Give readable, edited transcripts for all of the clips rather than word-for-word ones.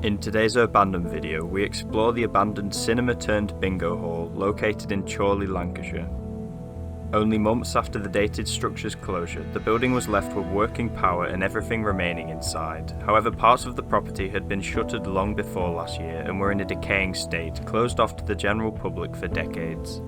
In today's Urbandoned video, we explore the abandoned cinema turned bingo hall located in Chorley, Lancashire. Only months after the dated structure's closure, the building was left with working power and everything remaining inside. However, parts of the property had been shuttered long before last year and were in a decaying state, closed off to the general public for decades.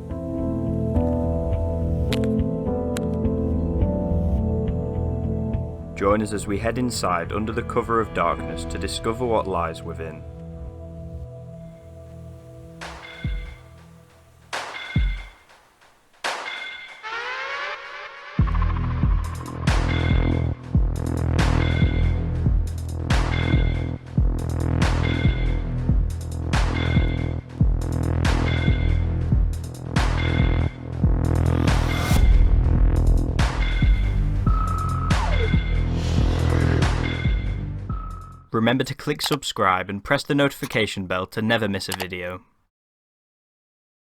Join us as we head inside under the cover of darkness to discover what lies within. Remember to click subscribe and press the notification bell to never miss a video.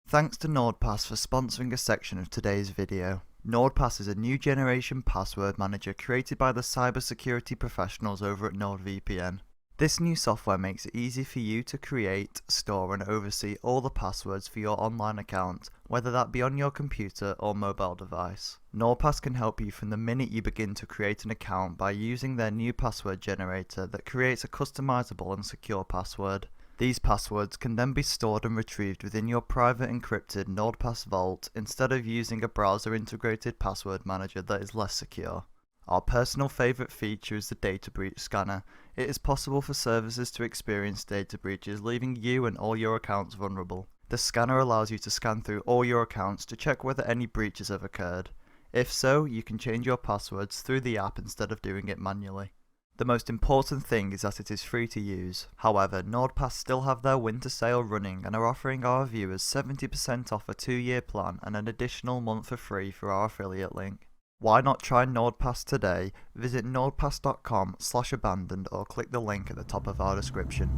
Thanks to NordPass for sponsoring a section of today's video. NordPass is a new generation password manager created by the cybersecurity professionals over at NordVPN. This new software makes it easy for you to create, store and oversee all the passwords for your online account, whether that be on your computer or mobile device. NordPass can help you from the minute you begin to create an account by using their new password generator that creates a customizable and secure password. These passwords can then be stored and retrieved within your private encrypted NordPass vault instead of using a browser integrated password manager that is less secure. Our personal favourite feature is the data breach scanner. It is possible for services to experience data breaches, leaving you and all your accounts vulnerable. The scanner allows you to scan through all your accounts to check whether any breaches have occurred. If so, you can change your passwords through the app instead of doing it manually. The most important thing is that it is free to use. However, NordPass still have their winter sale running and are offering our viewers 70% off a 2-year plan and an additional month for free through our affiliate link. Why not try NordPass today? Visit nordpass.com/abandoned or click the link at the top of our description.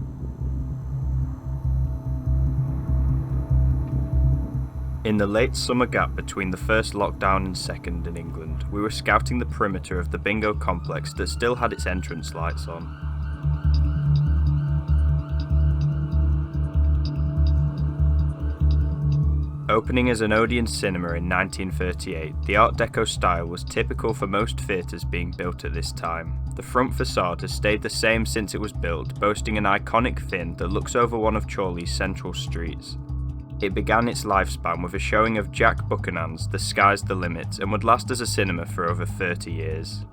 In the late summer gap between the first lockdown and second in England, we were scouting the perimeter of the bingo complex that still had its entrance lights on. Opening as an Odeon Cinema in 1938, the Art Deco style was typical for most theatres being built at this time. The front facade has stayed the same since it was built, boasting an iconic fin that looks over one of Chorley's central streets. It began its lifespan with a showing of Jack Buchanan's The Sky's the Limit and would last as a cinema for over 30 years.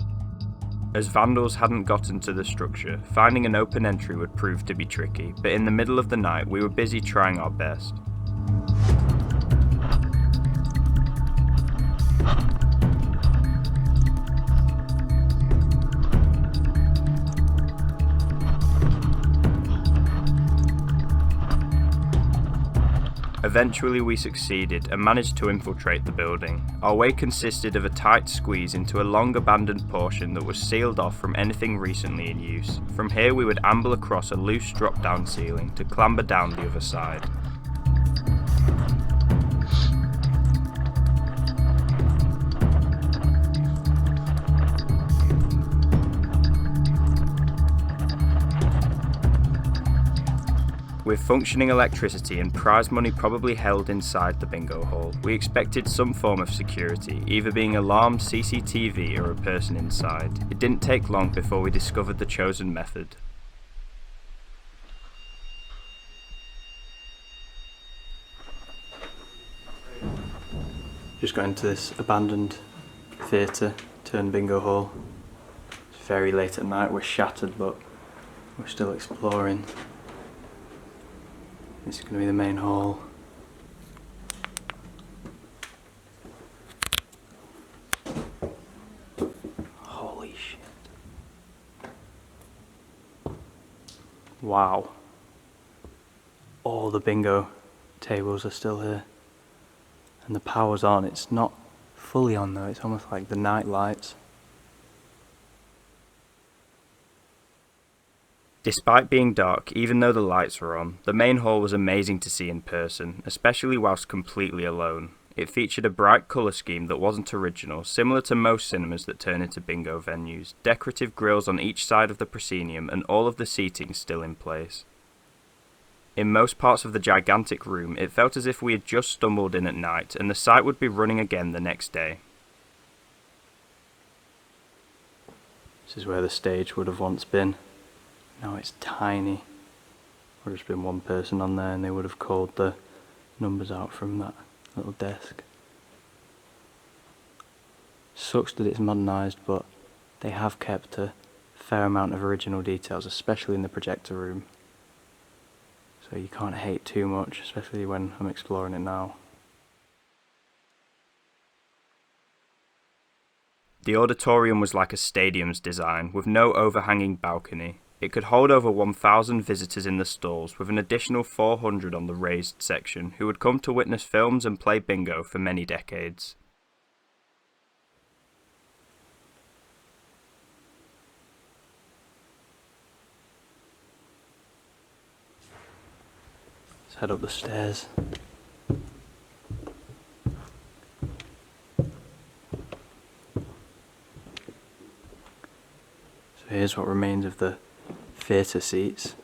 As vandals hadn't gotten to the structure, finding an open entry would prove to be tricky, but in the middle of the night we were busy trying our best. Eventually we succeeded and managed to infiltrate the building. Our way consisted of a tight squeeze into a long abandoned portion that was sealed off from anything recently in use. From here we would amble across a loose drop-down ceiling to clamber down the other side. With functioning electricity and prize money probably held inside the bingo hall, we expected some form of security, either being alarmed CCTV or a person inside. It didn't take long before we discovered the chosen method. Just got into this abandoned theatre turned bingo hall. It's very late at night, we're shattered but we're still exploring. This is going to be the main hall. Holy shit. Wow. All the bingo tables are still here. And the power's on. It's not fully on though, it's almost like the night lights. Despite being dark, even though the lights were on, the main hall was amazing to see in person, especially whilst completely alone. It featured a bright colour scheme that wasn't original, similar to most cinemas that turn into bingo venues, decorative grills on each side of the proscenium, and all of the seating still in place. In most parts of the gigantic room, it felt as if we had just stumbled in at night, and the site would be running again the next day. This is where the stage would have once been. Now it's tiny. There would have been one person on there and they would have called the numbers out from that little desk. Sucks that it's modernised, but they have kept a fair amount of original details, especially in the projector room. So you can't hate too much, especially when I'm exploring it now. The auditorium was like a stadium's design, with no overhanging balcony. It could hold over 1,000 visitors in the stalls, with an additional 400 on the raised section, who would come to witness films and play bingo for many decades. Let's head up the stairs. So here's what remains of the theatre seats.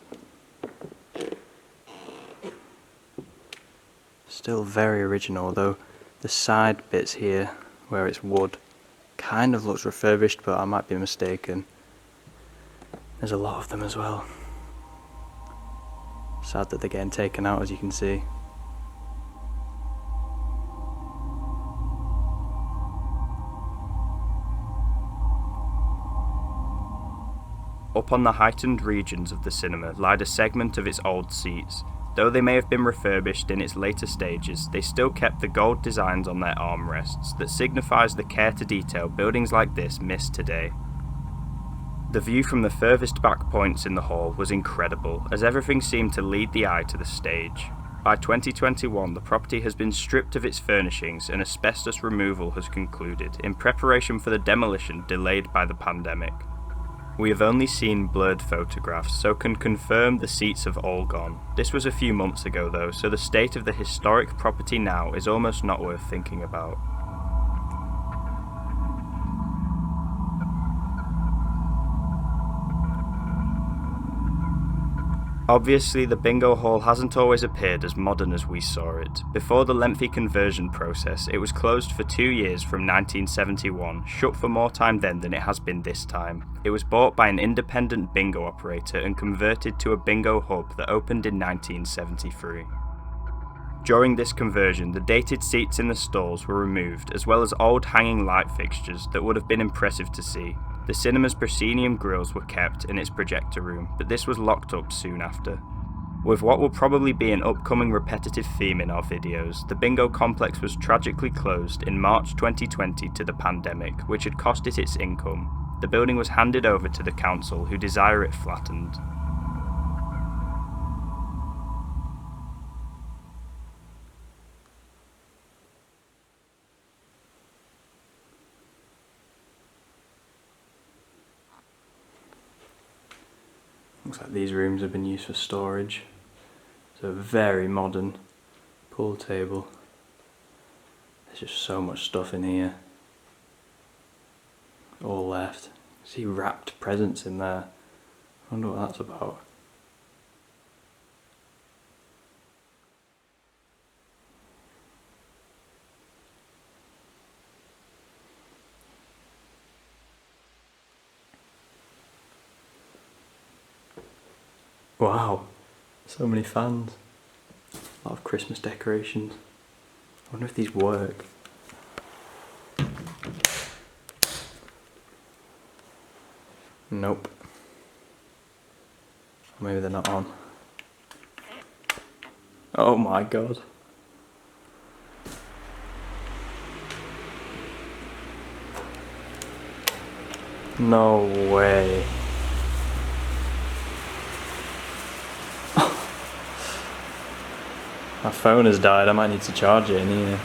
Still very original, though the side bits here, where it's wood, kind of looks refurbished, but I might be mistaken. There's a lot of them as well. Sad that they're getting taken out, as you can see. Up on the heightened regions of the cinema lied a segment of its old seats. Though they may have been refurbished in its later stages, they still kept the gold designs on their armrests that signifies the care to detail buildings like this miss today. The view from the furthest back points in the hall was incredible, as everything seemed to lead the eye to the stage. By 2021, the property has been stripped of its furnishings and asbestos removal has concluded, in preparation for the demolition delayed by the pandemic. We have only seen blurred photographs, so can confirm the seats have all gone. This was a few months ago though, so the state of the historic property now is almost not worth thinking about. Obviously, the bingo hall hasn't always appeared as modern as we saw it. Before the lengthy conversion process, it was closed for 2 years from 1971, shut for more time then than it has been this time. It was bought by an independent bingo operator and converted to a bingo hub that opened in 1973. During this conversion, the dated seats in the stalls were removed, as well as old hanging light fixtures that would have been impressive to see. The cinema's proscenium grills were kept in its projector room, but this was locked up soon after. With what will probably be an upcoming repetitive theme in our videos, the bingo complex was tragically closed in March 2020 to the pandemic, which had cost it its income. The building was handed over to the council, who desire it flattened. Looks like these rooms have been used for storage. It's a very modern pool table. There's just so much stuff in here. All left. See wrapped presents in there. I wonder what that's about. Wow, so many fans. A lot of Christmas decorations. I wonder if these work. Nope. Maybe they're not on. Oh my god. No way. My phone has died, I might need to charge it in here.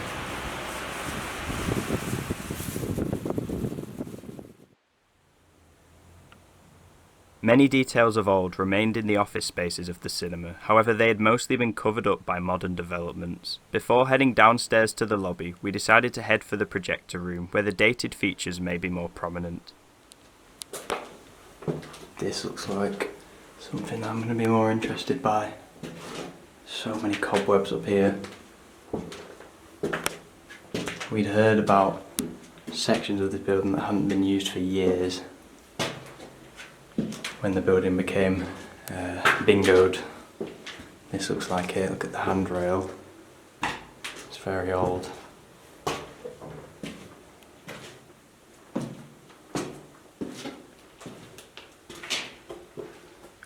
Many details of old remained in the office spaces of the cinema, however they had mostly been covered up by modern developments. Before heading downstairs to the lobby, we decided to head for the projector room, where the dated features may be more prominent. This looks like something that I'm going to be more interested by. So many cobwebs up here. We'd heard about sections of this building that hadn't been used for years. When the building became bingoed. This looks like it. Look at the handrail. It's very old.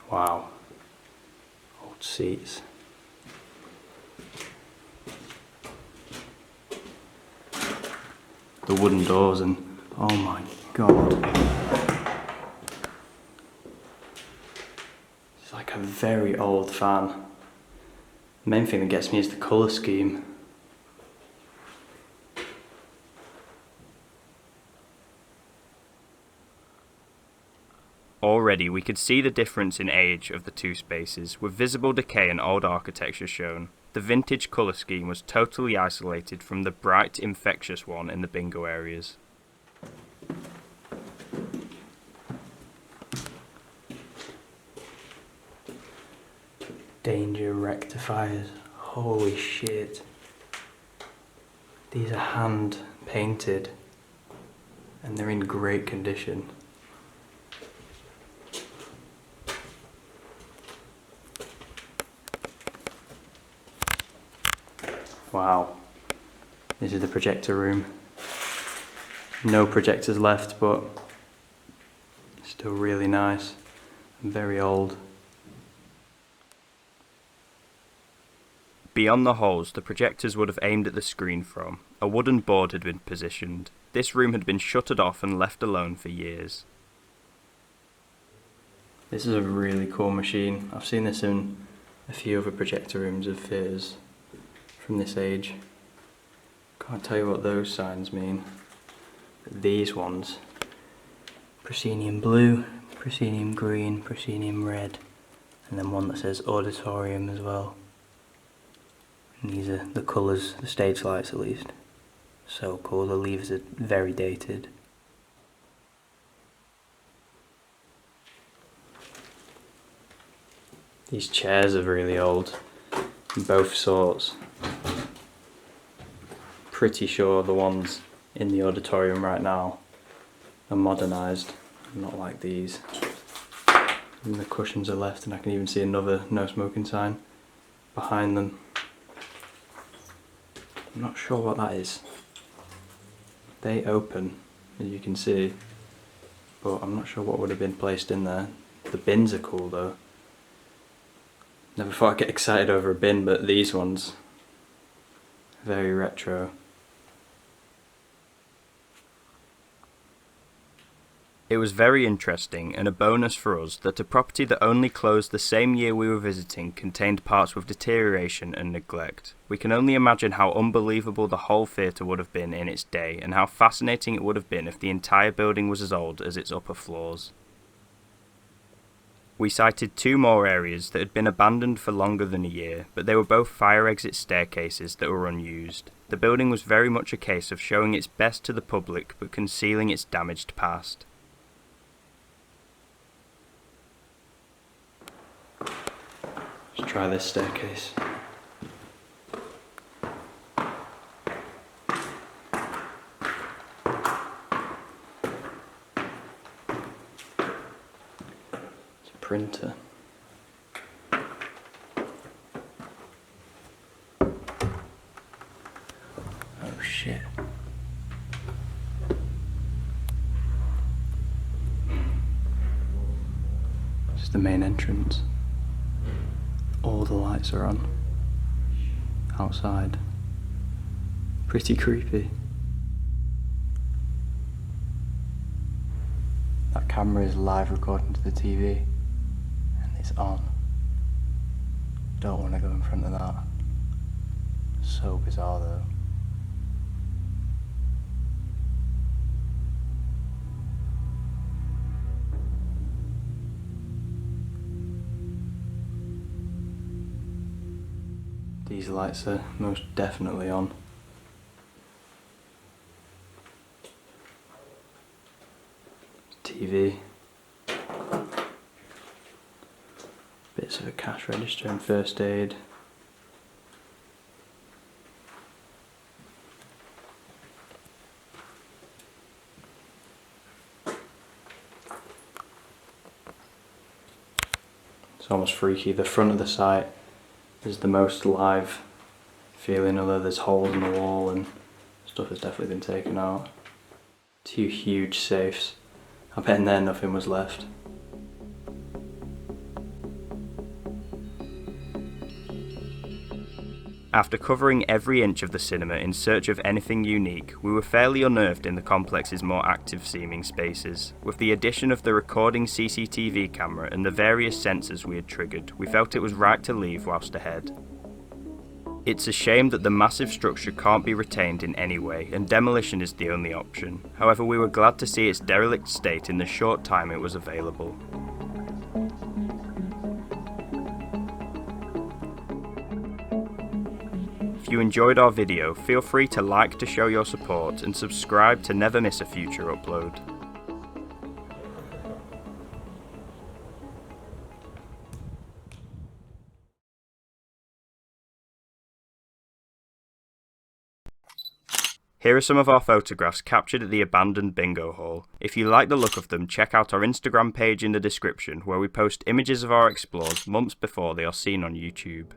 Wow. Old seats. The wooden doors and oh my god. It's like a very old fan. The main thing that gets me is the colour scheme. Already we could see the difference in age of the two spaces, with visible decay and old architecture shown. The vintage colour scheme was totally isolated from the bright, infectious one in the bingo areas. Danger rectifiers. Holy shit. These are hand painted and they're in great condition. Wow. This is the projector room. No projectors left, but still really nice and very old. Beyond the holes, the projectors would have aimed at the screen from. A wooden board had been positioned. This room had been shuttered off and left alone for years. This is a really cool machine. I've seen this in a few other projector rooms of theatres from this age. Can't tell you what those signs mean. But these ones, proscenium blue, proscenium green, proscenium red, and then one that says auditorium as well. And these are the colours, the stage lights at least. So cool, the leaves are very dated. These chairs are really old, both sorts. Pretty sure the ones in the auditorium right now are modernised, not like these. And the cushions are left, and I can even see another no smoking sign behind them. I'm not sure what that is. They open, as you can see, but I'm not sure what would have been placed in there. The bins are cool though. Never thought I'd get excited over a bin, but these ones, very retro. It was very interesting and a bonus for us that a property that only closed the same year we were visiting contained parts with deterioration and neglect. We can only imagine how unbelievable the whole theatre would have been in its day and how fascinating it would have been if the entire building was as old as its upper floors. We sighted two more areas that had been abandoned for longer than a year, but they were both fire exit staircases that were unused. The building was very much a case of showing its best to the public but concealing its damaged past. Let's try this staircase. It's a printer. Oh shit. This is the main entrance. All the lights are on outside. Pretty creepy. That camera is live recording to the TV and it's on. Don't want to go in front of that. So bizarre though. These lights are most definitely on. TV. Bits of a cash register and first aid. It's almost freaky. The front of the site is the most live feeling, although there's holes in the wall and stuff has definitely been taken out. Two huge safes. I bet in there nothing was left. After covering every inch of the cinema in search of anything unique, we were fairly unnerved in the complex's more active seeming spaces. With the addition of the recording CCTV camera and the various sensors we had triggered, we felt it was right to leave whilst ahead. It's a shame that the massive structure can't be retained in any way, and demolition is the only option. However, we were glad to see its derelict state in the short time it was available. If you enjoyed our video, feel free to like to show your support and subscribe to never miss a future upload. Here are some of our photographs captured at the abandoned bingo hall. If you like the look of them, check out our Instagram page in the description, where we post images of our explores months before they are seen on YouTube.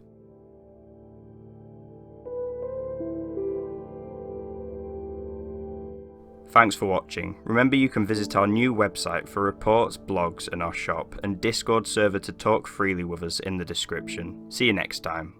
Thanks for watching. Remember, you can visit our new website for reports, blogs and our shop, and Discord server to talk freely with us in the description. See you next time.